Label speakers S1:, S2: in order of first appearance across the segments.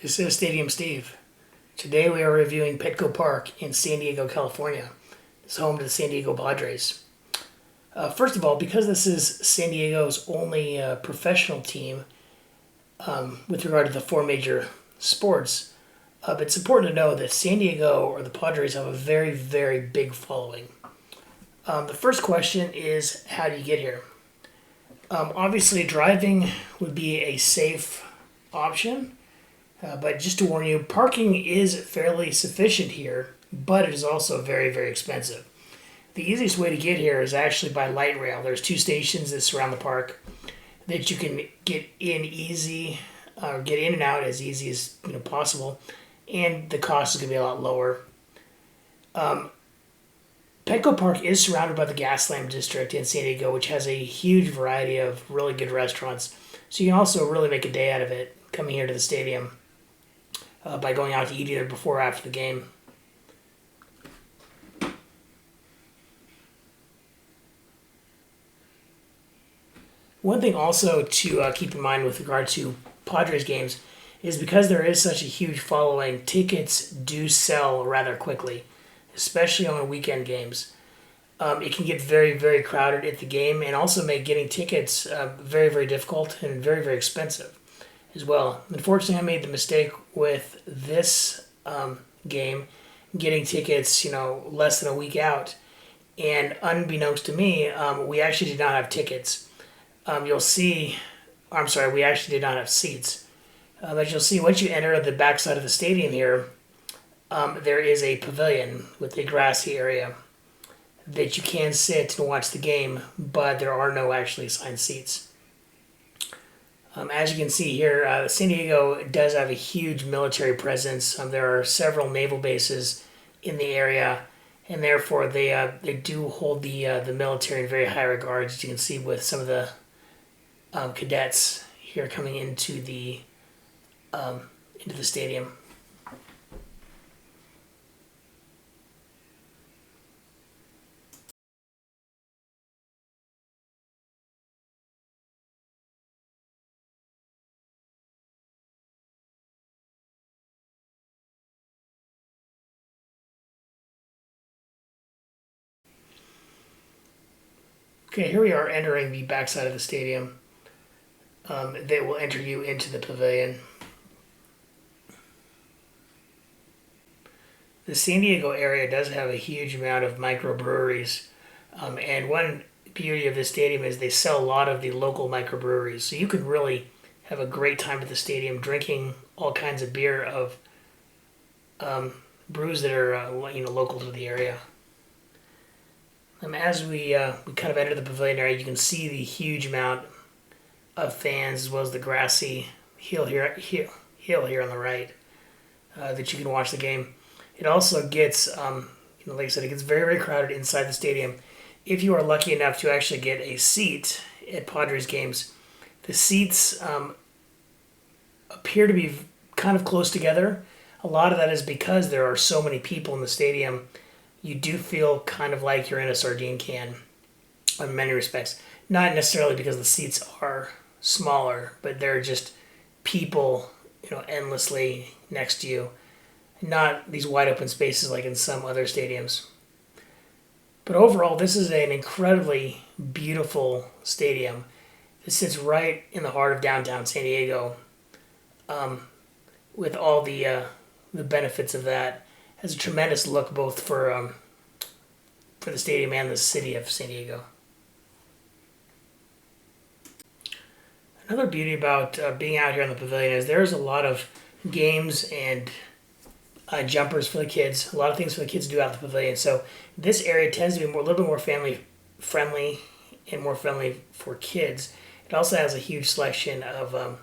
S1: This is Stadium Steve. Today we are reviewing Petco Park in San Diego, California. It's home to the San Diego Padres. First of all, because this is San Diego's only professional team with regard to the four major sports, it's important to know that San Diego or the Padres have a very, very big following. The first question is, how do you get here? Obviously, driving would be a safe option. But just to warn you, parking is fairly sufficient here, but it is also very, very expensive. The easiest way to get here is actually by light rail. There's two stations that surround the park that you can get in easy, or get in and out as easy as possible, and the cost is going to be a lot lower. Petco Park is surrounded by the Gaslamp District in San Diego, which has a huge variety of really good restaurants. So you can also really make a day out of it coming here to the stadium. By going out to eat either before or after the game. One thing also to keep in mind with regard to Padres games is because there is such a huge following, tickets do sell rather quickly, especially on weekend games. It can get very, very crowded at the game and also make getting tickets very, very difficult and very, very expensive as well. Unfortunately, I made the mistake with this game, getting tickets, less than a week out, and unbeknownst to me, we actually did not have tickets. You'll see, I'm sorry, we actually did not have seats. As you'll see, once you enter the backside of the stadium here, there is a pavilion with a grassy area that you can sit and watch the game, but there are no actually assigned seats. As you can see here, San Diego does have a huge military presence. There are several naval bases in the area, and therefore they do hold the military in very high regard, as you can see with some of the cadets here coming into the stadium. Okay, here we are entering the backside of the stadium. They will enter you into the pavilion. The San Diego area does have a huge amount of microbreweries, and one beauty of this stadium is they sell a lot of the local microbreweries. So you could really have a great time at the stadium drinking all kinds of beer of brews that are local to the area. As we kind of enter the pavilion area, you can see the huge amount of fans as well as the grassy hill here on the right that you can watch the game. It also gets, like I said, it gets very, very crowded inside the stadium. If you are lucky enough to actually get a seat at Padres games, the seats appear to be kind of close together. A lot of that is because there are so many people in the stadium. You do feel kind of like you're in a sardine can in many respects. Not necessarily because the seats are smaller, but there are just people, endlessly next to you. Not these wide open spaces like in some other stadiums. But overall, this is an incredibly beautiful stadium. It sits right in the heart of downtown San Diego, with all the benefits of that. Has a tremendous look both for the stadium and the city of San Diego. Another beauty about being out here in the pavilion is there's a lot of games and jumpers for the kids, a lot of things for the kids to do out in the pavilion. So this area tends to be a little bit more family friendly and more friendly for kids. It also has a huge selection of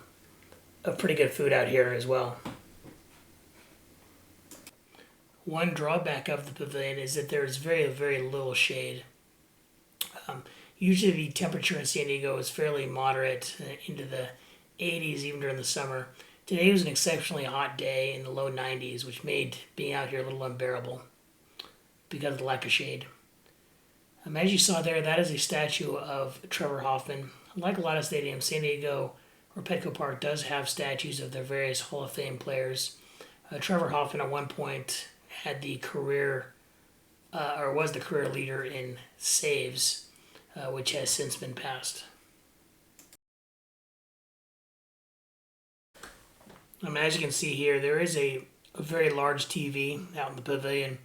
S1: pretty good food out here as well. One drawback of the pavilion is that there is very, very little shade. Usually the temperature in San Diego is fairly moderate, into the 80s even during the summer. Today was an exceptionally hot day in the low 90s, which made being out here a little unbearable because of the lack of shade. As you saw there, that is a statue of Trevor Hoffman. Like a lot of stadiums, San Diego or Petco Park does have statues of their various Hall of Fame players. Trevor Hoffman at one point had the career, or was the career leader in saves, which has since been passed. As you can see here, there is a very large TV out in the pavilion,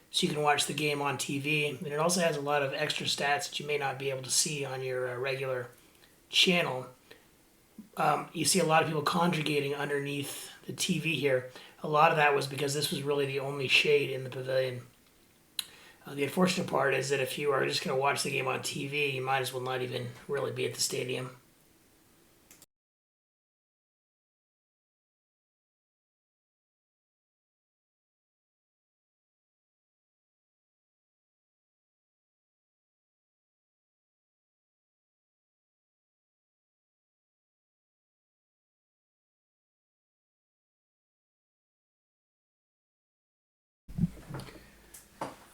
S1: so you can watch the game on TV. And it also has a lot of extra stats that you may not be able to see on your regular channel. You see a lot of people congregating underneath the TV here. A lot of that was because this was really the only shade in the pavilion. The unfortunate part is that if you are just going to watch the game on TV, you might as well not even really be at the stadium.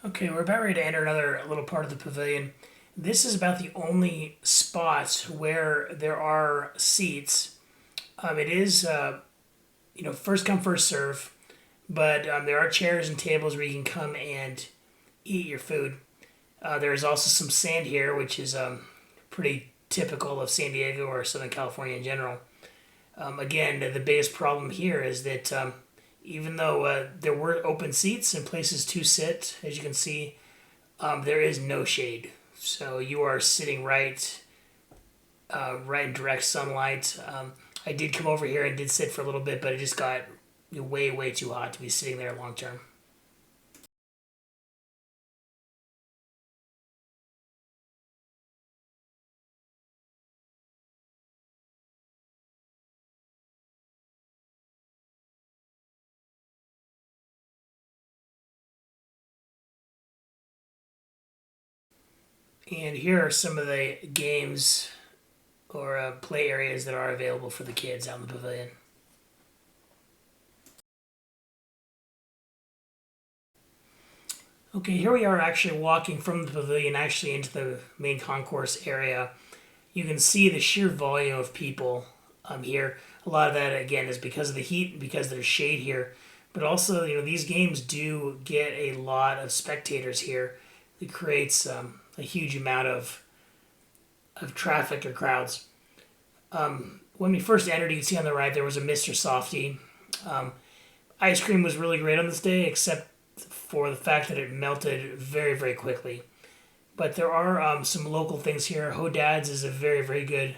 S1: Okay, we're about ready to enter another little part of the pavilion. This is about the only spot where there are seats. It is, first come, first serve, but there are chairs and tables where you can come and eat your food. There is also some sand here, which is pretty typical of San Diego or Southern California in general. Again, the biggest problem here is that even though there were open seats and places to sit, as you can see, there is no shade. So you are sitting right in direct sunlight. I did come over here and did sit for a little bit, but it just got way, way too hot to be sitting there long term. And here are some of the games or play areas that are available for the kids out in the pavilion. Okay, here we are actually walking from the pavilion actually into the main concourse area. You can see the sheer volume of people here. A lot of that, again, is because of the heat, because there's shade here. But also, these games do get a lot of spectators here. It creates a huge amount of traffic or crowds. When we first entered, you can see on the right there was a Mr. Softy. Ice cream was really great on this day, except for the fact that it melted very, very quickly. But there are some local things here. Hodad's is a very, very good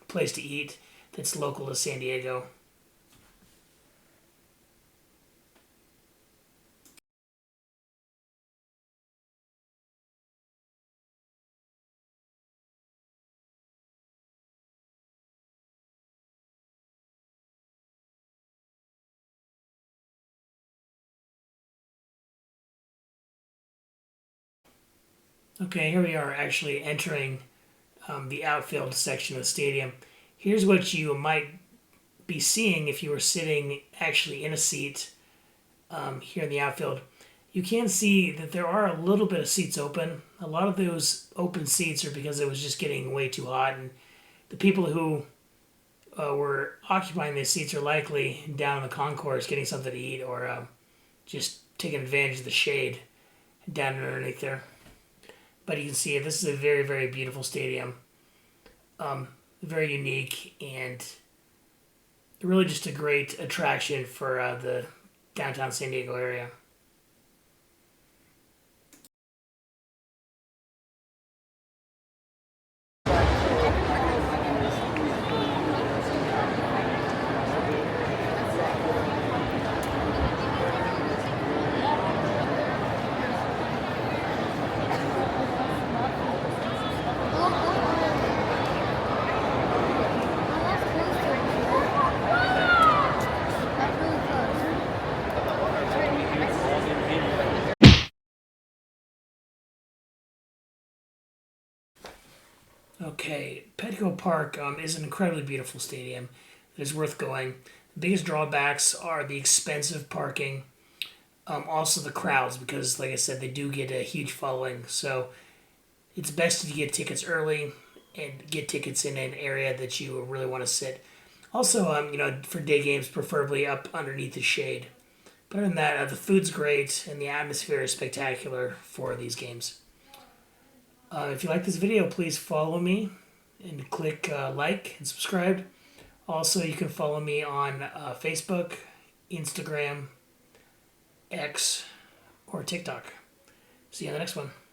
S1: place to eat that's local to San Diego. Okay, here we are actually entering the outfield section of the stadium. Here's what you might be seeing if you were sitting actually in a seat here in the outfield. You can see that there are a little bit of seats open. A lot of those open seats are because it was just getting way too hot, and the people who were occupying these seats are likely down in the concourse getting something to eat or just taking advantage of the shade down underneath there. But you can see this is a very, very beautiful stadium. Very unique and really just a great attraction for the downtown San Diego area. Okay, Petco Park is an incredibly beautiful stadium. It is worth going. The biggest drawbacks are the expensive parking, also the crowds, because, like I said, they do get a huge following. So it's best to get tickets early. and get tickets in an area that you really want to sit. Also, for day games, preferably up underneath the shade. But other than that, the food's great and the atmosphere is spectacular for these games. If you like this video, please follow me and click like and subscribe. Also, you can follow me on Facebook, Instagram, X, or TikTok. See you on the next one.